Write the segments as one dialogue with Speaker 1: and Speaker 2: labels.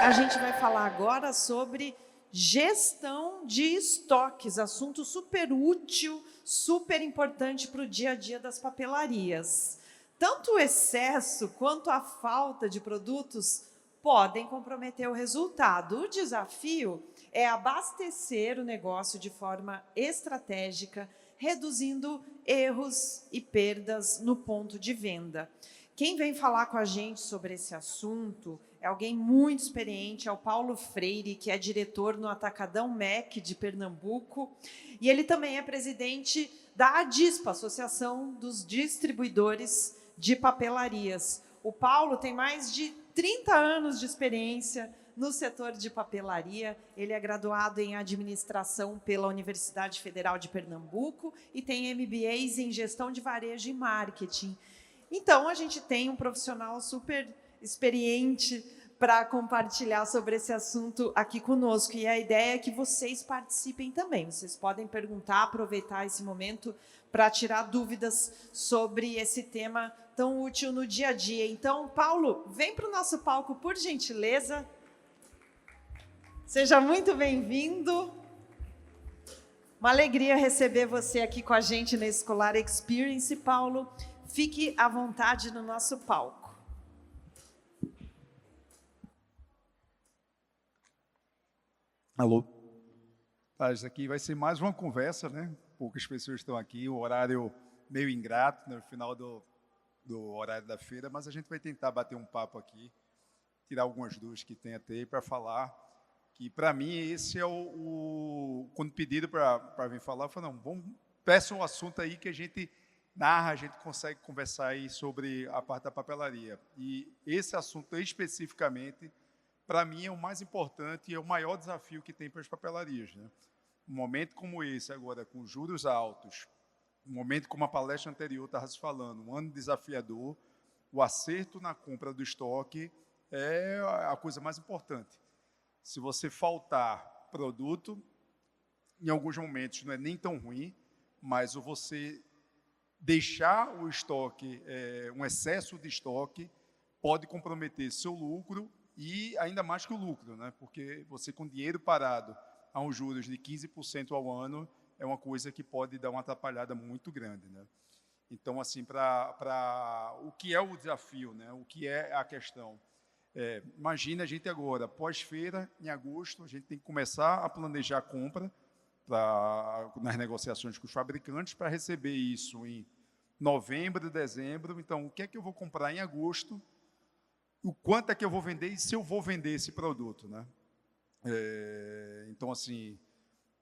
Speaker 1: A gente vai falar agora sobre gestão de estoques, assunto super útil, super importante para o dia a dia das papelarias. Tanto o excesso quanto a falta de produtos podem comprometer o resultado. O desafio é abastecer o negócio de forma estratégica, reduzindo erros e perdas no ponto de venda. Quem vem falar com a gente sobre esse assunto é alguém muito experiente, é o Paulo Freire, que é diretor no Atacadão MEC de Pernambuco, e ele também é presidente da ADISPA, Associação dos Distribuidores de Papelarias. O Paulo tem mais de 30 anos de experiência no setor de papelaria. Ele é graduado em administração pela Universidade Federal de Pernambuco e tem MBAs em gestão de varejo e marketing. Então, a gente tem um profissional super experiente para compartilhar sobre esse assunto aqui conosco. E a ideia é que vocês participem também. Vocês podem perguntar, aproveitar esse momento para tirar dúvidas sobre esse tema tão útil no dia a dia. Então, Paulo, vem para o nosso palco, por gentileza. Seja muito bem-vindo. Uma alegria receber você aqui com a gente na Escolar Experience, Paulo. Fique à vontade no nosso palco.
Speaker 2: Alô. Isso aqui vai ser mais uma conversa, né? Poucas pessoas estão aqui, o horário meio ingrato, no final do horário da feira, mas a gente vai tentar bater um papo aqui, tirar algumas dúvidas que tem até para falar, que para mim esse é quando pediram para vir falar, eu falei, não, peçam um assunto aí que a gente narra, a gente consegue conversar aí sobre a parte da papelaria. E esse assunto especificamente, para mim, é o mais importante e é o maior desafio que tem para as papelarias, né? Um momento como esse agora, com juros altos, um momento como a palestra anterior estava se falando, um ano desafiador, o acerto na compra do estoque é a coisa mais importante. Se você faltar produto, em alguns momentos não é nem tão ruim, mas você deixar o estoque, um excesso de estoque, pode comprometer seu lucro e ainda mais que o lucro, né? Porque você com dinheiro parado a uns juros de 15% ao ano é uma coisa que pode dar uma atrapalhada muito grande, né? Então, assim, o que é o desafio, né? O que é a questão? Imagina a gente agora, pós-feira, em agosto, a gente tem que começar a planejar a compra nas negociações com os fabricantes para receber isso em novembro, dezembro. Então, o que é que eu vou comprar em agosto, o quanto é que eu vou vender e se eu vou vender esse produto, né? Então, assim,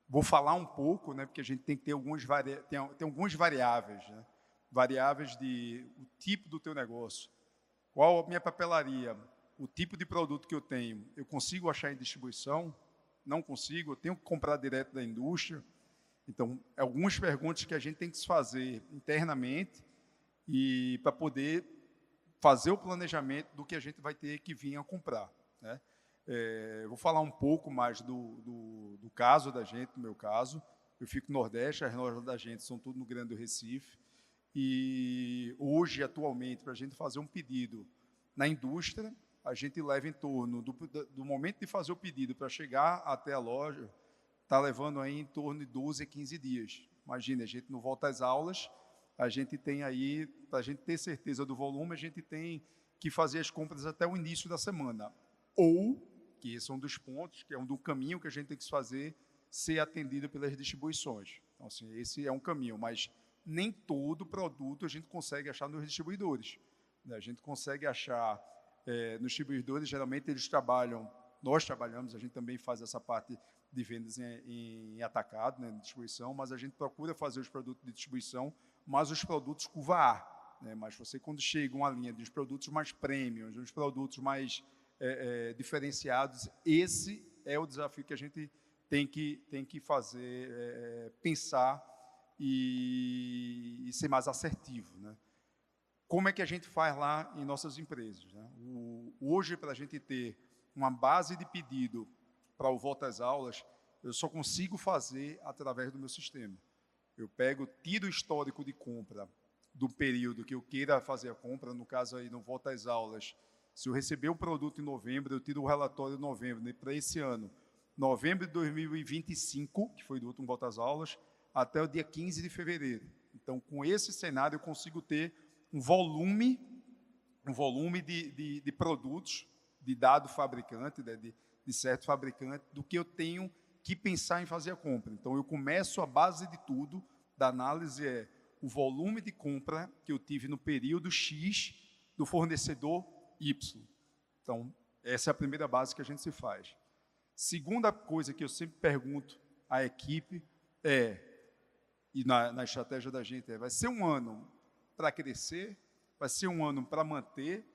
Speaker 2: vou falar um pouco, né, porque a gente tem que ter algumas variáveis, né? Variáveis de o tipo do teu negócio, qual a minha papelaria, o tipo de produto que eu tenho, eu consigo achar em distribuição? Não consigo, eu tenho que comprar direto da indústria. Então, algumas perguntas que a gente tem que se fazer internamente e para poder fazer o planejamento do que a gente vai ter que vir a comprar, né? Eu vou falar um pouco mais do caso da gente, no meu caso. Eu fico no Nordeste, as lojas da gente são tudo no Grande do Recife. E hoje, atualmente, para a gente fazer um pedido na indústria, a gente leva em torno do momento de fazer o pedido para chegar até a loja, está levando aí em torno de 12 a 15 dias. Imagina, a gente não volta às aulas, a gente tem aí, para a gente ter certeza do volume, a gente tem que fazer as compras até o início da semana. Ou, que esse é um dos pontos, que é um do caminho que a gente tem que fazer, ser atendido pelas distribuições. Então, assim, esse é um caminho, mas nem todo produto a gente consegue achar nos distribuidores, né? A gente consegue achar nos distribuidores, geralmente nós trabalhamos, a gente também faz essa parte de vendas em atacado, né, de distribuição, mas a gente procura fazer os produtos de distribuição, mas os produtos curva A, né? Mas você, quando chega uma linha dos produtos mais premium, dos produtos mais diferenciados, esse é o desafio que a gente tem que fazer, pensar e ser mais assertivo, né? Como é que a gente faz lá em nossas empresas, né? Hoje, para a gente ter uma base de pedido para o volta às aulas, eu só consigo fazer através do meu sistema. Eu tiro o histórico de compra do período que eu queira fazer a compra, no caso aí, no volta às aulas, Se eu receber o produto em novembro, eu tiro o relatório em novembro, né, para esse ano, novembro de 2025, que foi do último Volta às Aulas, até o dia 15 de fevereiro. Então, com esse cenário, eu consigo ter um volume de produtos, de dado fabricante, né, de certo fabricante, do que eu tenho que pensar em fazer a compra. Então, eu começo, a base de tudo, da análise é o volume de compra que eu tive no período X do fornecedor Y. Então, essa é a primeira base que a gente se faz. Segunda coisa que eu sempre pergunto à equipe e na estratégia da gente vai ser um ano para crescer, vai ser um ano para manter,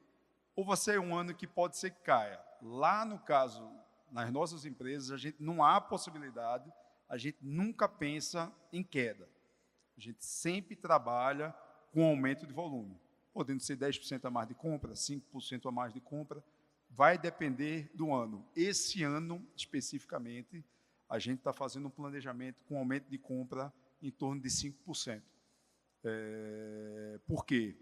Speaker 2: ou vai ser um ano que pode ser que caia? Lá no caso, nas nossas empresas, a gente não há possibilidade, a gente nunca pensa em queda. A gente sempre trabalha com aumento de volume, podendo ser 10% a mais de compra, 5% a mais de compra, vai depender do ano. Esse ano, especificamente, a gente está fazendo um planejamento com aumento de compra em torno de 5%. Por quê?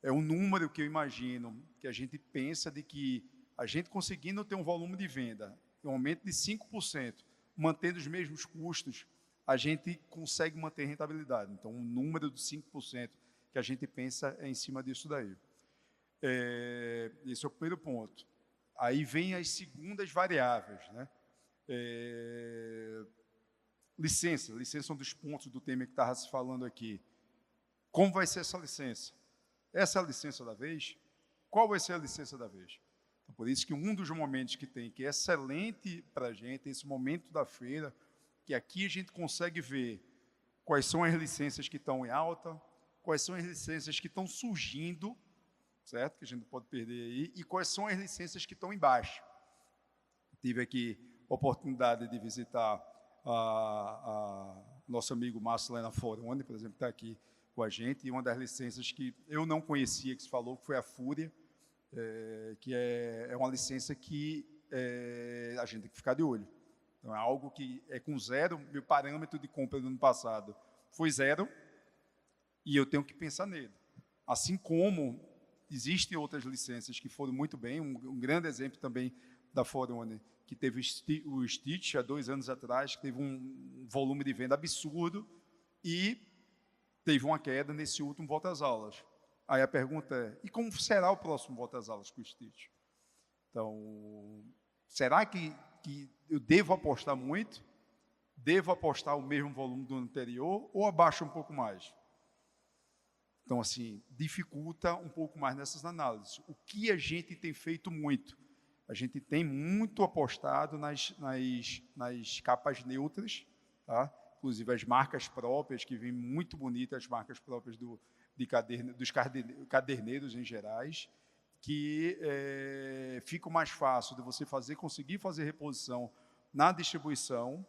Speaker 2: É um número que eu imagino, que a gente pensa de que a gente conseguindo ter um volume de venda, um aumento de 5%, mantendo os mesmos custos, a gente consegue manter rentabilidade. Então, um número de 5% que a gente pensa é em cima disso daí. Esse é o primeiro ponto. Aí vem as segundas variáveis, né? Licença é um dos pontos do tema que estava se falando aqui. Como vai ser essa licença? Essa é a licença da vez? Qual vai ser a licença da vez? Então, por isso que um dos momentos que tem, que é excelente para a gente, esse momento da feira, que aqui a gente consegue ver quais são as licenças que estão em alta, quais são as licenças que estão surgindo, certo? Que a gente não pode perder aí, e quais são as licenças que estão em baixa. Tive aqui a oportunidade de visitar a nosso amigo Márcio lá na Forone, por exemplo, que está aqui com a gente, e uma das licenças que eu não conhecia, que se falou, que foi a Fúria, que é uma licença que a gente tem que ficar de olho. Então, é algo que é com zero. Meu parâmetro de compra do ano passado foi 0, e eu tenho que pensar nele. Assim como existem outras licenças que foram muito bem, um grande exemplo também da Forone, que teve o Stitch há 2 anos atrás, que teve um volume de venda absurdo e teve uma queda nesse último Volta às Aulas. Aí a pergunta é, e como será o próximo Volta às Aulas com o Stitch? Então, será que eu devo apostar muito? Devo apostar o mesmo volume do ano anterior ou abaixo um pouco mais? Então, assim, dificulta um pouco mais nessas análises. O que a gente tem feito muito? A gente tem muito apostado nas capas neutras, tá? Inclusive as marcas próprias, que vêm muito bonitas, as marcas próprias dos caderneiros em gerais, que fica mais fácil de você conseguir fazer reposição na distribuição,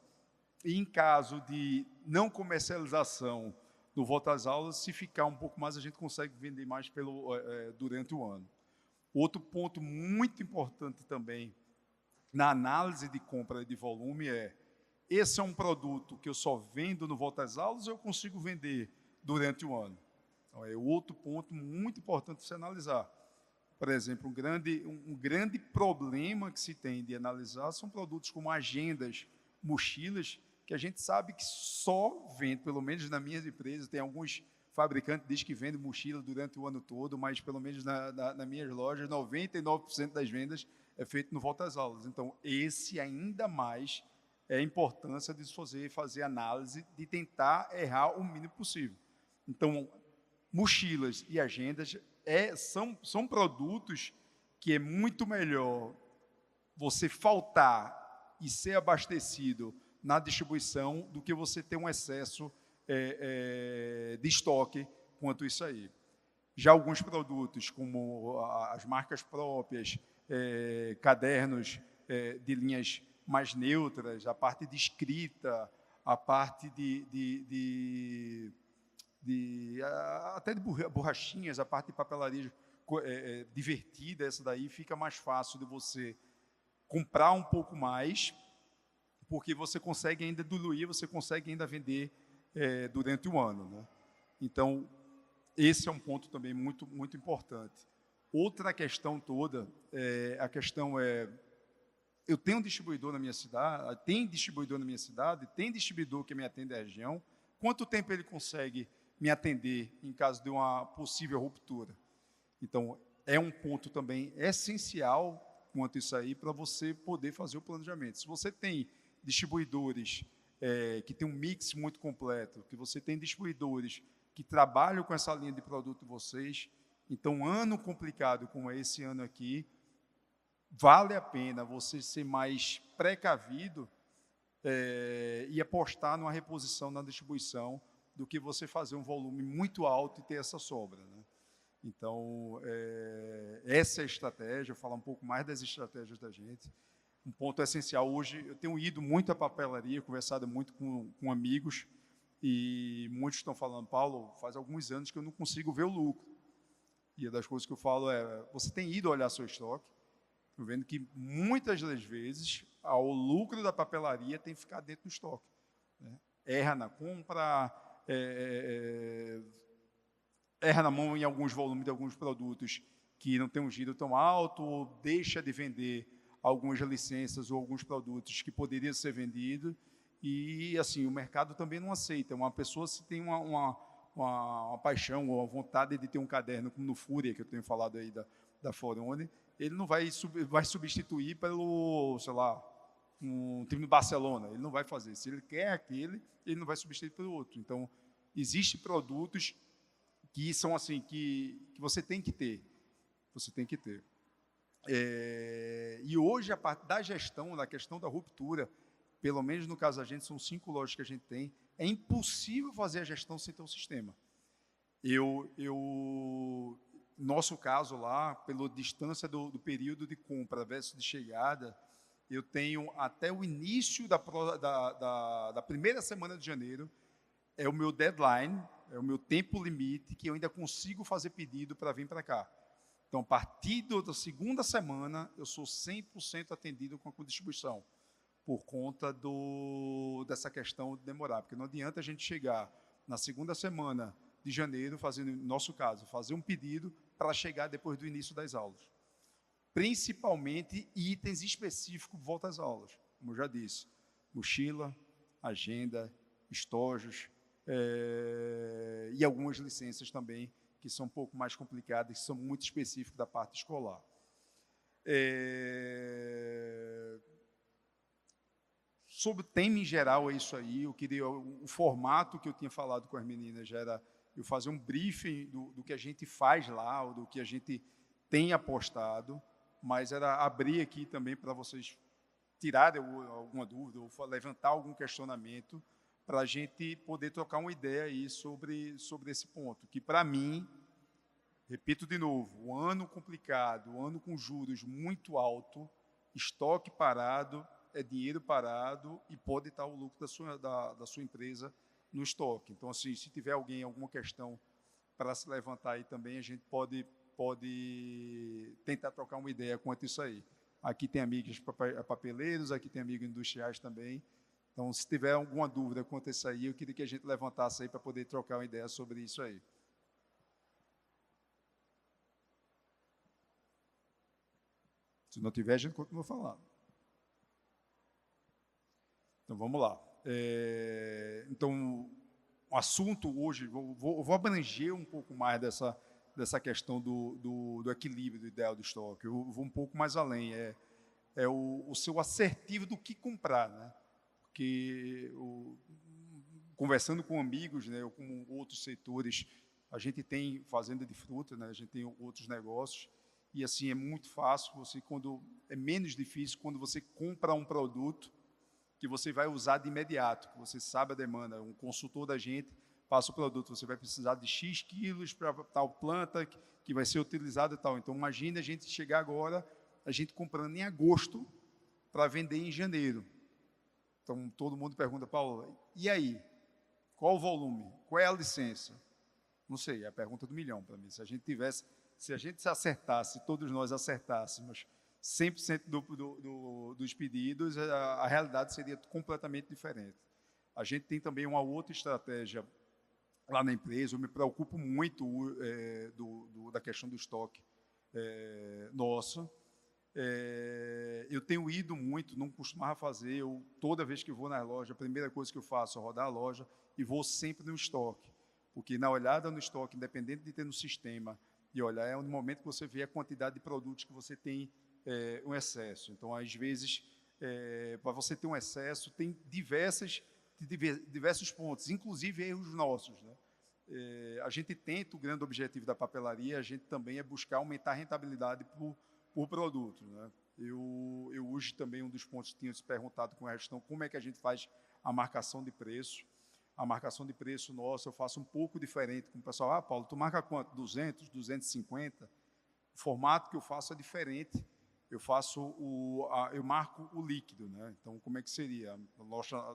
Speaker 2: e em caso de não comercialização do Volta às Aulas, se ficar um pouco mais, a gente consegue vender mais durante o ano. Outro ponto muito importante também na análise de compra de volume esse é um produto que eu só vendo no Volta às Aulas ou eu consigo vender durante o ano? Então, é outro ponto muito importante de se analisar. Por exemplo, um grande problema que se tem de analisar são produtos como agendas, mochilas, que a gente sabe que só vende, pelo menos nas minhas empresas, tem alguns fabricantes que dizem que vendem mochila durante o ano todo, mas pelo menos nas minhas lojas, 99% das vendas é feito no Volta às Aulas. Então, esse ainda mais é a importância de fazer análise, de tentar errar o mínimo possível. Então, mochilas e agendas são produtos que é muito melhor você faltar e ser abastecido na distribuição do que você ter um excesso de estoque quanto isso aí. Já alguns produtos, como as marcas próprias, cadernos de linhas mais neutras, a parte de escrita, a parte até de borrachinhas, a parte de papelaria divertida, essa daí fica mais fácil de você comprar um pouco mais, porque você consegue ainda diluir, você consegue ainda vender durante o ano, né? Então, esse é um ponto também muito, muito importante. Outra questão toda, a questão eu tenho um distribuidor na minha cidade, tem distribuidor que me atende à região, quanto tempo ele consegue me atender em caso de uma possível ruptura? Então, é um ponto também essencial quanto isso aí para você poder fazer o planejamento. Se você tem distribuidores que tem um mix muito completo, que você tem distribuidores que trabalham com essa linha de produto de vocês, então, um ano complicado como é esse ano aqui, vale a pena você ser mais precavido e apostar numa reposição na distribuição do que você fazer um volume muito alto e ter essa sobra, né? Então, essa é a estratégia, eu falar um pouco mais das estratégias da gente. Um ponto essencial hoje, eu tenho ido muito à papelaria, conversado muito com amigos, e muitos estão falando, Paulo, faz alguns anos que eu não consigo ver o lucro. E uma das coisas que eu falo você tem ido olhar seu estoque, estou vendo que muitas das vezes o lucro da papelaria tem que ficar dentro do estoque, né? Erra na compra, erra na mão em alguns volumes de alguns produtos que não tem um giro tão alto, ou deixa de vender algumas licenças ou alguns produtos que poderiam ser vendidos, e assim, o mercado também não aceita. Uma pessoa, se tem uma paixão ou a vontade de ter um caderno, como no Fúria, que eu tenho falado aí da Forone, ele não vai substituir pelo, sei lá, um time do Barcelona, ele não vai fazer. Se ele quer aquele, ele não vai substituir pelo outro. Então, existem produtos que são assim, que você tem que ter. Você tem que ter. E hoje, a parte da gestão, da questão da ruptura, pelo menos no caso da gente, são 5 lojas que a gente tem, é impossível fazer a gestão sem ter um sistema. Nosso caso lá, pela distância do período de compra versus de chegada, eu tenho até o início da primeira semana de janeiro, é o meu deadline, é o meu tempo limite, que eu ainda consigo fazer pedido para vir para cá. Então, a partir da segunda semana, eu sou 100% atendido com a distribuição, por conta dessa questão de demorar. Porque não adianta a gente chegar na segunda semana de janeiro, fazendo, no nosso caso, fazer um pedido para chegar depois do início das aulas. Principalmente itens específicos de volta às aulas, como eu já disse, mochila, agenda, estojos, e algumas licenças também, que são um pouco mais complicadas, que são muito específicas da parte escolar. Sobre o tema em geral, é isso aí. Eu queria, o formato que eu tinha falado com as meninas já era eu fazer um briefing do que a gente faz lá, ou do que a gente tem apostado, mas era abrir aqui também para vocês tirarem alguma dúvida, ou levantar algum questionamento, para a gente poder trocar uma ideia aí sobre esse ponto, que para mim, repito de novo, um ano complicado, um ano com juros muito alto, estoque parado, é dinheiro parado e pode estar o lucro da sua empresa no estoque. Então, assim, se tiver alguma questão para se levantar aí também, a gente pode tentar trocar uma ideia quanto a isso aí. Aqui tem amigos papeleiros, aqui tem amigos industriais também. Então, se tiver alguma dúvida quanto a isso aí, eu queria que a gente levantasse aí para poder trocar uma ideia sobre isso aí. Se não tiver, a gente continua falando. Então, vamos lá. Então, o assunto hoje, vou abranger um pouco mais dessa questão do equilíbrio do ideal do estoque. Eu vou um pouco mais além. O seu assertivo do que comprar, né? Porque, conversando com amigos, né, ou com outros setores, a gente tem fazenda de fruta, né, a gente tem outros negócios, e assim é muito fácil, é menos difícil quando você compra um produto que você vai usar de imediato, que você sabe a demanda. Um consultor da gente passa o produto, você vai precisar de X quilos para tal planta que vai ser utilizada e tal. Então, imagine a gente chegar agora, a gente comprando em agosto para vender em janeiro. Então, todo mundo pergunta, Paulo, e aí? Qual o volume? Qual é a licença? Não sei, é a pergunta do milhão para mim. Se a gente se acertasse, todos nós acertássemos 100% dos pedidos, a realidade seria completamente diferente. A gente tem também uma outra estratégia lá na empresa, eu me preocupo muito da questão do estoque. nossa. Eu tenho ido muito, não costumava fazer, toda vez que vou na loja, a primeira coisa que eu faço é rodar a loja e vou sempre no estoque, porque na olhada no estoque, independente de ter no sistema e olhar, é no momento que você vê a quantidade de produtos que você tem um excesso. Então, às vezes, para você ter um excesso, tem diversos pontos, inclusive erros nossos, né? A gente tenta, o grande objetivo da papelaria, a gente também é buscar aumentar a rentabilidade por produto, né? Eu hoje também, um dos pontos que tinha se perguntado com a gestão, como é que a gente faz a marcação de preço. A marcação de preço nossa, eu faço um pouco diferente com o pessoal. Paulo, tu marca quanto? 200, 250? O formato que eu faço é diferente. Eu marco o líquido, né? Então, como é que seria? A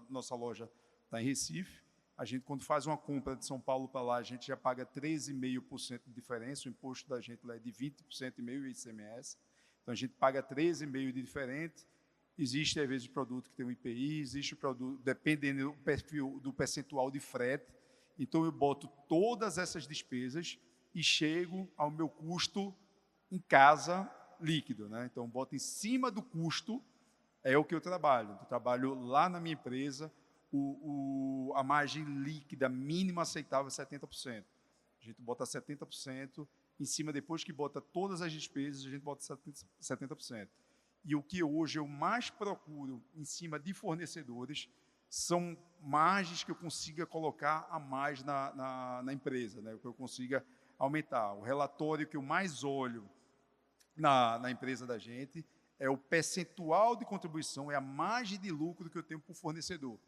Speaker 2: nossa loja está em Recife. A gente, quando faz uma compra de São Paulo para lá, a gente já paga 13,5% de diferença. O imposto da gente lá é de 20,5% e o ICMS. Então, a gente paga 13,5% de diferente. Existe, às vezes, produto que tem um IPI, existe produto, dependendo do perfil, do percentual de frete. Então, eu boto todas essas despesas e chego ao meu custo em casa líquido, né? Então, boto em cima do custo, é o que eu trabalho. Eu trabalho lá na minha empresa, a margem líquida mínima aceitável é 70%. A gente bota 70%, em cima, depois que bota todas as despesas, a gente bota 70%. E o que hoje eu mais procuro em cima de fornecedores são margens que eu consiga colocar a mais na empresa, né? Que eu consiga aumentar. O relatório que eu mais olho na empresa da gente é o percentual de contribuição, é a margem de lucro que eu tenho por fornecedor.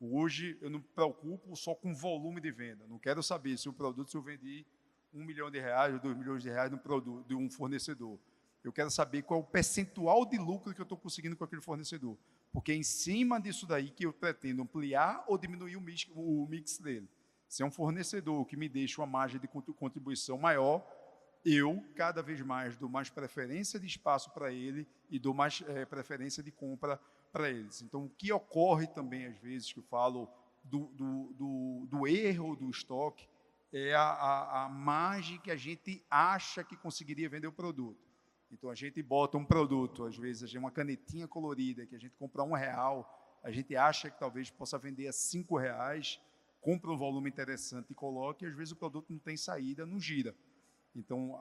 Speaker 2: Hoje eu não me preocupo só com volume de venda, não quero saber se o produto, se eu vendi R$1 milhão ou R$2 milhões no produto de um fornecedor. Eu quero saber qual é o percentual de lucro que eu estou conseguindo com aquele fornecedor, porque é em cima disso daí que eu pretendo ampliar ou diminuir o mix dele. Se é um fornecedor que me deixa uma margem de contribuição maior, eu, cada vez mais, dou mais preferência de espaço para ele e dou mais preferência de compra para eles. Então, o que ocorre também, às vezes, que eu falo do erro do estoque, é a margem que a gente acha que conseguiria vender o produto. Então, a gente bota um produto, às vezes, uma canetinha colorida, que a gente compra R$1, a gente acha que talvez possa vender a R$5, compra um volume interessante e coloca, e às vezes o produto não tem saída, não gira. Então,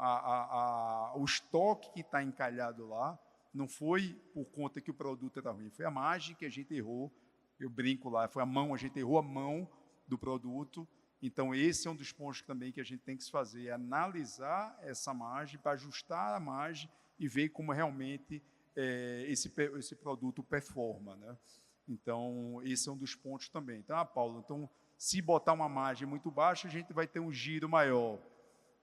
Speaker 2: o estoque que está encalhado lá não foi por conta que o produto era ruim, foi a margem que a gente errou, eu brinco lá, foi a gente errou a mão do produto. Então, esse é um dos pontos também que a gente tem que se fazer, é analisar essa margem, para ajustar a margem e ver como realmente esse produto performa, né? Então, esse é um dos pontos também. Então, Paulo, se botar uma margem muito baixa, a gente vai ter um giro maior.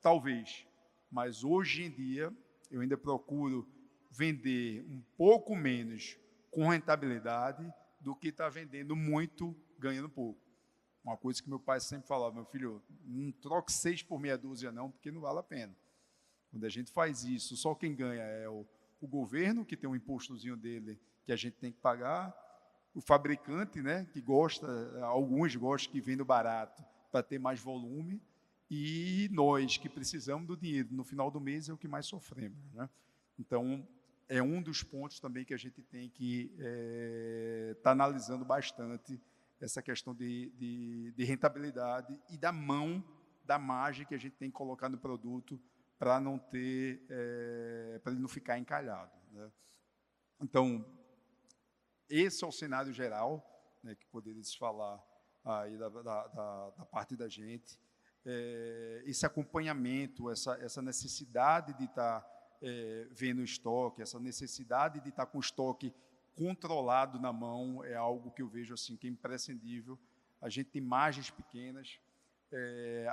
Speaker 2: Talvez, mas hoje em dia eu ainda procuro vender um pouco menos com rentabilidade do que estar vendendo muito, ganhando pouco. Uma coisa que meu pai sempre falava: meu filho, não troque 6 por meia dúzia não, porque não vale a pena. Quando a gente faz isso, só quem ganha é o governo, que tem um impostozinho dele que a gente tem que pagar, o fabricante, né, que gosta, alguns gostam que vende barato para ter mais volume, e nós, que precisamos do dinheiro no final do mês, é o que mais sofremos, né? Então, é um dos pontos também que a gente tem que estar analisando bastante, essa questão de rentabilidade e da margem que a gente tem que colocar no produto para não ter, para ele não ficar encalhado, né? Então, esse é o cenário geral, né, que poderia se falar aí da parte da gente. Esse acompanhamento, essa necessidade de estar vendo o estoque, essa necessidade de estar com o estoque controlado na mão, é algo que eu vejo assim que é imprescindível. A gente tem margens pequenas,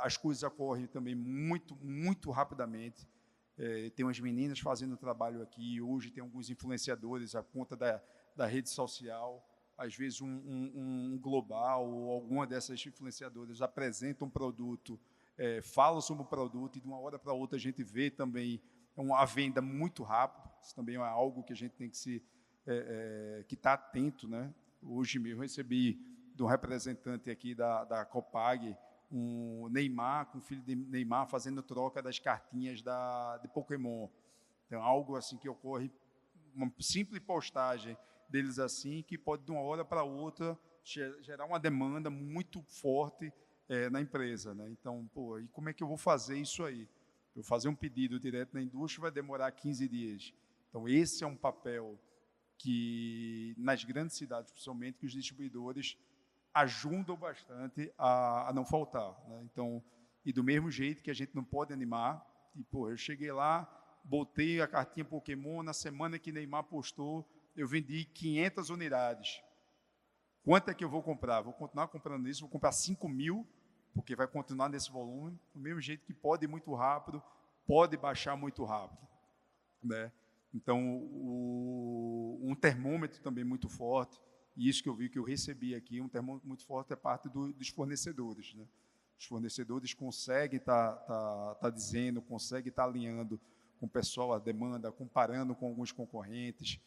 Speaker 2: as coisas ocorrem também muito rapidamente. Tem umas meninas fazendo trabalho aqui, hoje tem alguns influenciadores a conta da rede social, às vezes um global ou alguma dessas influenciadoras apresenta um produto, fala sobre o produto, e de uma hora para outra a gente vê também a venda muito rápido. Isso também é algo que a gente tem que que estar atento, né? Hoje mesmo recebi de um representante aqui da Copag um Neymar, com o filho de Neymar, fazendo troca das cartinhas de Pokémon. Então, algo assim que ocorre, uma simples postagem deles assim, que pode de uma hora para outra gerar uma demanda muito forte na empresa, né? Então, pô, e como é que eu vou fazer isso aí? Eu fazer um pedido direto na indústria vai demorar 15 dias. Então, esse é um papel que, nas grandes cidades, principalmente, que os distribuidores ajudam bastante a não faltar, né? Então, e do mesmo jeito que a gente não pode animar, e, pô, eu cheguei lá, botei a cartinha Pokémon, na semana que Neymar postou, eu vendi 500 unidades. Quanto é que eu vou comprar? Vou continuar comprando isso, vou comprar 5.000, porque vai continuar nesse volume, do mesmo jeito que pode ir muito rápido, pode baixar muito rápido, né? Então, um termômetro também muito forte, e isso que eu vi que eu recebi aqui, um termômetro muito forte é parte dos fornecedores, né? Os fornecedores conseguem tá dizendo, conseguem estar alinhando com o pessoal a demanda, comparando com alguns concorrentes.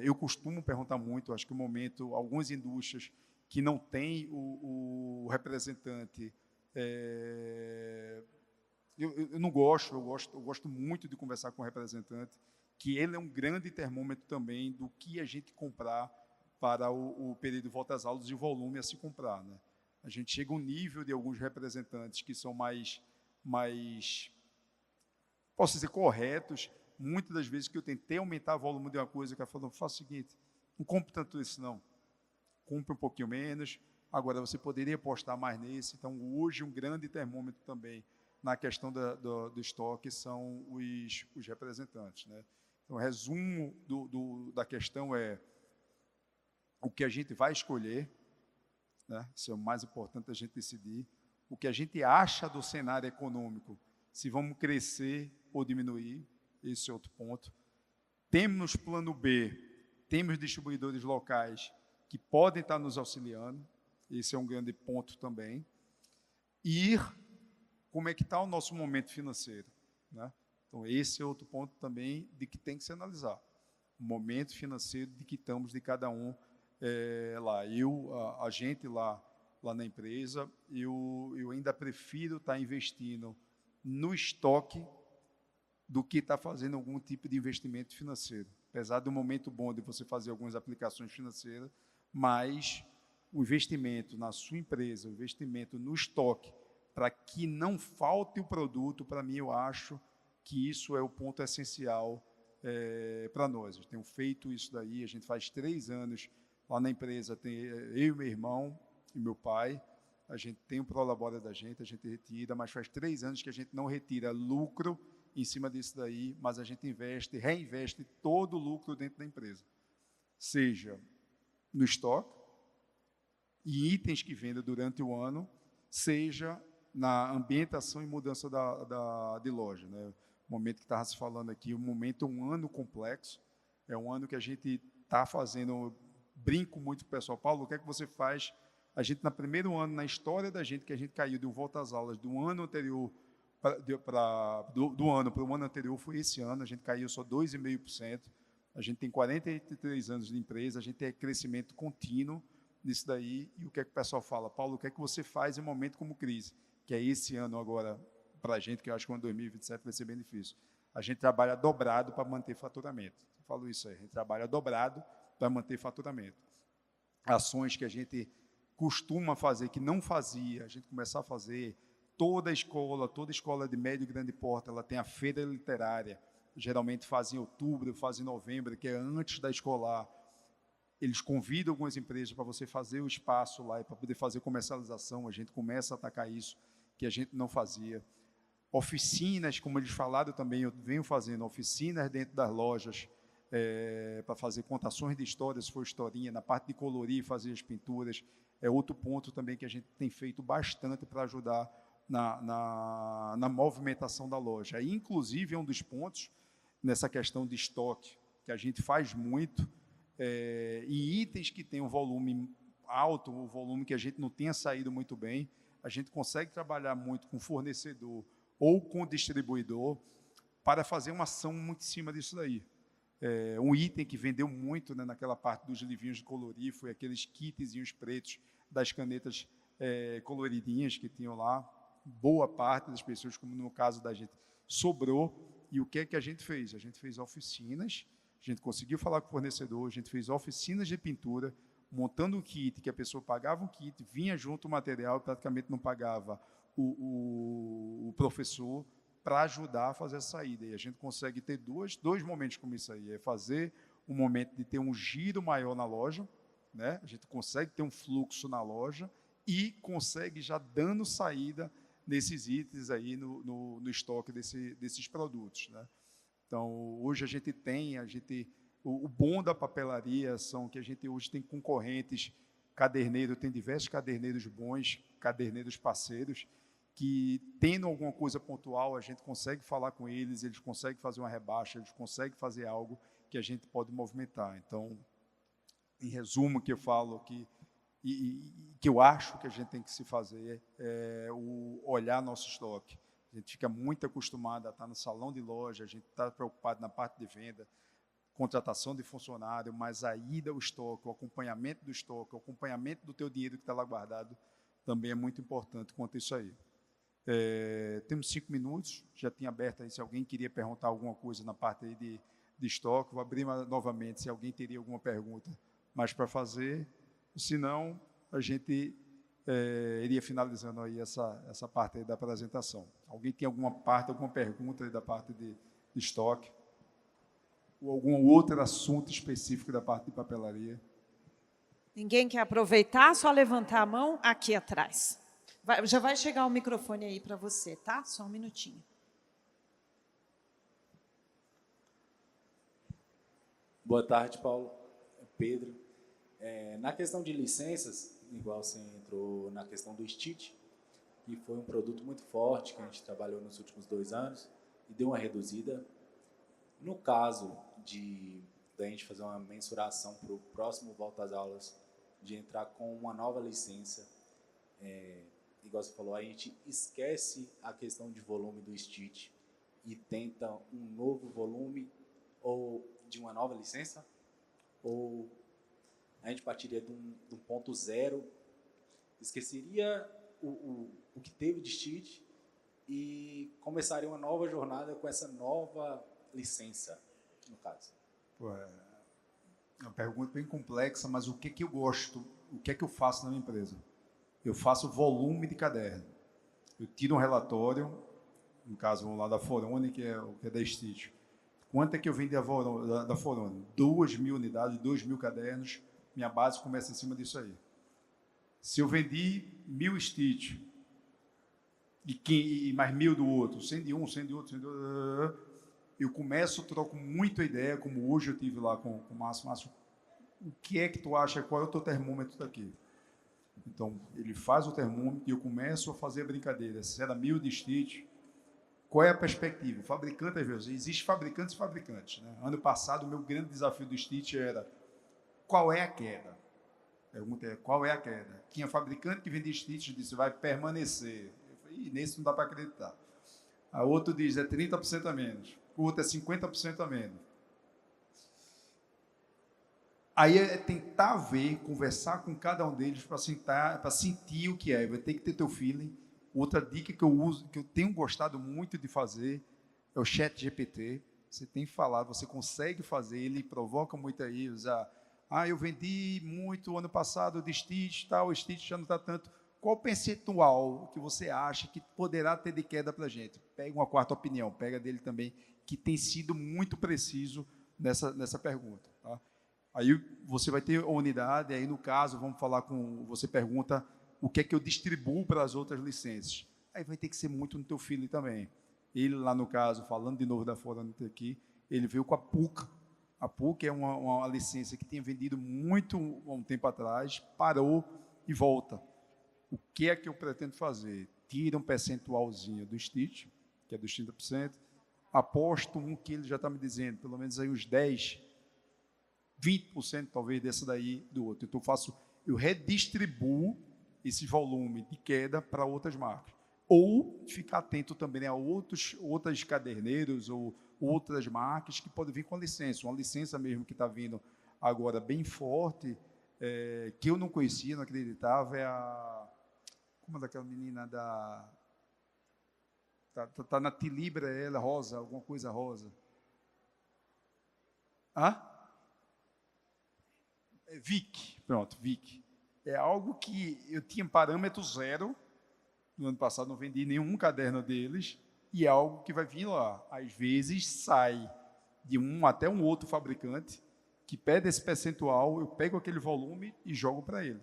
Speaker 2: Eu costumo perguntar muito, acho que o momento, algumas indústrias que não têm o representante, eu não gosto, eu gosto muito de conversar com o representante, que ele é um grande termômetro também do que a gente comprar para o período de volta às aulas e o volume a se comprar, né? A gente chega a um nível de alguns representantes que são mais posso dizer, corretos. Muitas das vezes que eu tentei aumentar o volume de uma coisa, o cara falou, faça o seguinte, não compre tanto isso não, compre um pouquinho menos, agora você poderia apostar mais nesse. Então, hoje, um grande termômetro também na questão do estoque são os representantes, né? Então, o resumo da questão é o que a gente vai escolher, né? Isso é o mais importante a gente decidir, o que a gente acha do cenário econômico, se vamos crescer ou diminuir, esse é outro ponto. Temos plano B, temos distribuidores locais que podem estar nos auxiliando, esse é um grande ponto também. E como é que está o nosso momento financeiro, né? Então, esse é outro ponto também de que tem que se analisar. O momento financeiro de que estamos de cada um lá. A gente lá na empresa, eu ainda prefiro estar investindo no estoque do que estar fazendo algum tipo de investimento financeiro. Apesar do momento bom de você fazer algumas aplicações financeiras, mas o investimento na sua empresa, o investimento no estoque, para que não falte o produto, para mim, eu acho que isso é o ponto essencial para nós. Eu tenho feito isso daí, a gente faz 3 anos lá na empresa, tem eu, meu irmão e meu pai, a gente tem o Prolabora da gente, a gente retira, mas faz 3 anos que a gente não retira lucro em cima disso daí, mas a gente reinveste todo o lucro dentro da empresa, seja no estoque, e itens que vendem durante o ano, seja na ambientação e mudança de loja, né? O momento que estava se falando aqui, o momento é um ano complexo, é um ano que a gente está fazendo, brinco muito com o pessoal, Paulo, o que é que você faz? A gente, no primeiro ano, na história da gente, que a gente caiu de volta às aulas do ano anterior, do ano para o ano anterior, foi esse ano, a gente caiu só 2,5%, a gente tem 43 anos de empresa, a gente tem crescimento contínuo nisso daí, e o que é que o pessoal fala? Paulo, o que é que você faz em um momento como crise? Que é esse ano agora, para a gente, que eu acho que o ano 2027 vai ser bem difícil. A gente trabalha dobrado para manter faturamento. Eu falo isso aí, a gente trabalha dobrado para manter faturamento. Ações que a gente costuma fazer, que não fazia, a gente começar a fazer. Toda escola de médio e grande porte, ela tem a feira literária, geralmente faz em outubro, faz em novembro, que é antes da escolar. Eles convidam algumas empresas para você fazer o espaço lá e para poder fazer comercialização, a gente começa a atacar isso, que a gente não fazia. Oficinas, como eles falaram também, eu venho fazendo oficinas dentro das lojas, para fazer contações de histórias, se for historinha, na parte de colorir, fazer as pinturas, é outro ponto também que a gente tem feito bastante para ajudar na movimentação da loja. Aí, inclusive, é um dos pontos nessa questão de estoque, que a gente faz muito, e itens que têm um volume alto, um volume que a gente não tenha saído muito bem, a gente consegue trabalhar muito com fornecedor ou com distribuidor para fazer uma ação muito em cima disso daí. Um item que vendeu muito, né, naquela parte dos livrinhos de colorir foi aqueles kitzinhos pretos das canetas coloridinhas que tinham lá. Boa parte das pessoas, como no caso da gente, sobrou. E o que é que a gente fez? A gente fez oficinas, a gente conseguiu falar com o fornecedor, a gente fez oficinas de pintura, montando um kit, que a pessoa pagava um kit, vinha junto o material, praticamente não pagava o professor, para ajudar a fazer a saída. E a gente consegue ter dois momentos como isso aí, é fazer um momento de ter um giro maior na loja, né? A gente consegue ter um fluxo na loja e consegue já dando saída nesses itens aí no estoque desses produtos, né? Então, hoje a gente tem, o bom da papelaria são que a gente hoje tem concorrentes, caderneiro, tem diversos caderneiros bons, caderneiros parceiros, que tendo alguma coisa pontual, a gente consegue falar com eles, eles conseguem fazer uma rebaixa, eles conseguem fazer algo que a gente pode movimentar. Então, em resumo, que eu falo que eu acho que a gente tem que se fazer é olhar nosso estoque. A gente fica muito acostumado a estar no salão de loja, a gente está preocupado na parte de venda, contratação de funcionário, mas a ida ao estoque, o acompanhamento do estoque, o acompanhamento do teu dinheiro que está lá guardado, também é muito importante quanto a isso aí. Temos 5 minutos, já tinha aberto aí, se alguém queria perguntar alguma coisa na parte aí de estoque, vou abrir novamente se alguém teria alguma pergunta mais para fazer, se não, a gente iria finalizando aí essa parte aí da apresentação. Alguém tem alguma pergunta aí da parte de estoque? Ou algum outro assunto específico da parte de papelaria?
Speaker 1: Ninguém quer aproveitar? Só levantar a mão aqui atrás. Já vai chegar o microfone aí para você, tá? Só um minutinho.
Speaker 3: Boa tarde, Paulo. Pedro. Na questão de licenças, igual você entrou na questão do Stitch, que foi um produto muito forte que a gente trabalhou nos últimos 2 anos e deu uma reduzida. No caso da gente fazer uma mensuração para o próximo volta às aulas, de entrar com uma nova licença, igual você falou, a gente esquece a questão de volume do Stitch e tenta um novo volume ou de uma nova licença? Ou a gente partiria de um ponto zero, esqueceria o que teve de Stitch e começaria uma nova jornada com essa nova licença, no caso?
Speaker 2: É uma pergunta bem complexa, mas o que eu gosto, o que é que eu faço na minha empresa? Eu faço volume de caderno. Eu tiro um relatório, no caso lá da Forone, que é da Stitch. Quanto é que eu vendi da Forone? 2.000 unidades, 2.000 cadernos, minha base começa em cima disso aí. Se eu vendi 1.000 Stitch e mais 1.000 do outro, 100 de um, 100 de outro, 100 de outro, eu troco muita ideia, como hoje eu tive lá com o Márcio. Márcio, o que é que tu acha, qual é o teu termômetro daqui? Então, ele faz o termômetro e eu começo a fazer a brincadeira. Se era 1.000 de Stitch, qual é a perspectiva? O fabricante, às vezes, existe fabricantes e fabricantes, né? Ano passado, o meu grande desafio do Stitch era qual é a queda? A pergunta é, qual é a queda? Tinha fabricante que vendia Stitch e disse, vai permanecer. Eu falei, nesse não dá para acreditar. A outro diz, é 30% a menos. O outro é 50% a menos. Aí é tentar ver, conversar com cada um deles para sentir o que é. Vai ter que ter teu feeling. Outra dica que eu uso, que eu tenho gostado muito de fazer, é o ChatGPT. Você tem falado, você consegue fazer, ele provoca muito aí, usar. Eu vendi muito ano passado de Stitch, o Stitch já não está tanto. Qual o percentual que você acha que poderá ter de queda para a gente? Pega uma quarta opinião, pega dele também, que tem sido muito preciso nessa pergunta. Tá? Aí você vai ter a unidade, aí no caso, você pergunta o que é que eu distribuo para as outras licenças. Aí vai ter que ser muito no teu feeling também. Ele lá no caso, falando de novo da Forone aqui, ele veio com a PUC. A PUC é uma licença que tinha vendido muito há um tempo atrás, parou e volta. O que é que eu pretendo fazer? Tira um percentualzinho do Stitch, que é dos 30%, aposto um que ele já está me dizendo, pelo menos aí uns 10%, 20% talvez dessa daí do outro. Então eu redistribuo esse volume de queda para outras marcas. Ou ficar atento também a outros caderneiros ou outras marcas que podem vir com a licença. Uma licença mesmo que está vindo agora bem forte, que eu não conhecia, não acreditava, é Como é daquela menina da... Tá na Tilibra, ela, rosa, alguma coisa rosa. Hã? Vic, pronto, Vic. É algo que eu tinha parâmetro zero, no ano passado não vendi nenhum caderno deles, e é algo que vai vir lá. Às vezes sai de um até um outro fabricante, que pede esse percentual, eu pego aquele volume e jogo para ele.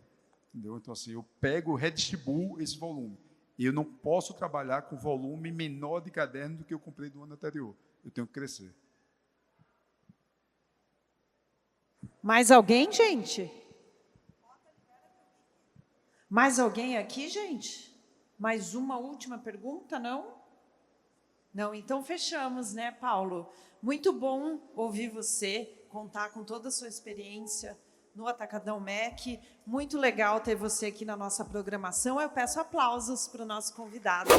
Speaker 2: Entendeu? Então, assim, eu pego, redistribuo esse volume. Eu não posso trabalhar com volume menor de caderno do que eu comprei do ano anterior. Eu tenho que crescer.
Speaker 1: Mais alguém, gente? Mais alguém aqui, gente? Mais uma última pergunta, não? Não, então fechamos, né, Paulo? Muito bom ouvir você contar com toda a sua experiência no Atacadão MEC. Muito legal ter você aqui na nossa programação. Eu peço aplausos para o nosso convidado.